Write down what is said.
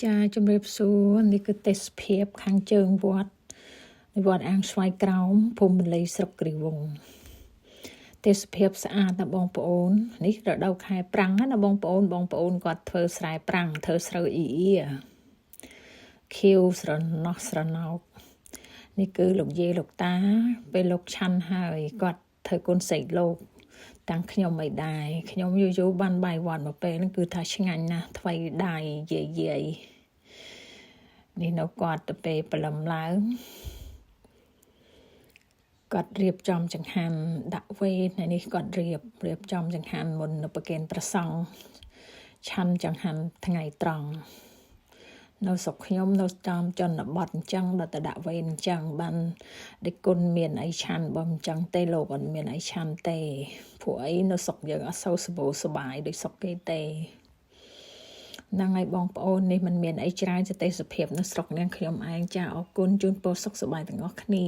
ចាជំរាបសួរនេះគឺទេសភាពខាងជើងវត្តអាងស្វាយក្រោមភូមិបន្លីស្រុកគ្រីវង្សទេសភាពស្អាតណាបងប្អូននេះរដូវខែប្រាំងណាបងប្អូនគាត់ធ្វើស្រែប្រាំងធ្វើស្រូវអ៊ីខៀវស្រណោះស្រណោកនេះគឺលោកយាយលោកតាពេលលោកឆាន់ហើយគាត់ធ្វើគុណសេចលោកតាំងខ្ញុំមិនដែរខ្ញុំយូរបានបាយវត្តមកពេលហ្នឹងគឺថាឆ្ងាញ់ណាស់ថ្វីដៃយាយនេះនៅគាត់ទៅពេលព្រលឹមឡើងគាត់រៀបចំចង្ហាន់ដាក់វេននេះគាត់រៀបចំចង្ហាន់មុននៅប្រគេនព្រះសង្ឃឆាន់ចង្ហាន់ថ្ងៃត្រង់នៅស្រុកខ្ញុំនៅតាមជនបទអញ្ចឹងដល់ទៅដាក់វេនអញ្ចឹងបានដឹកគុណមានអីឆាន់បើមិនអញ្ចឹងទេលោកអត់មានអីឆាន់ទេព្រោះអីនៅស្រុកយើងអត់សូវសម្បូរសប្បាយដូចស្រុកគេទេហ្នឹងហើយបងប្អូននេះมันមានអីច្រើនទេសភាពនៅស្រុកនាងខ្ញុំឯងចាអរគុណជូនពរសុខសប្បាយទាំងអស់គ្នា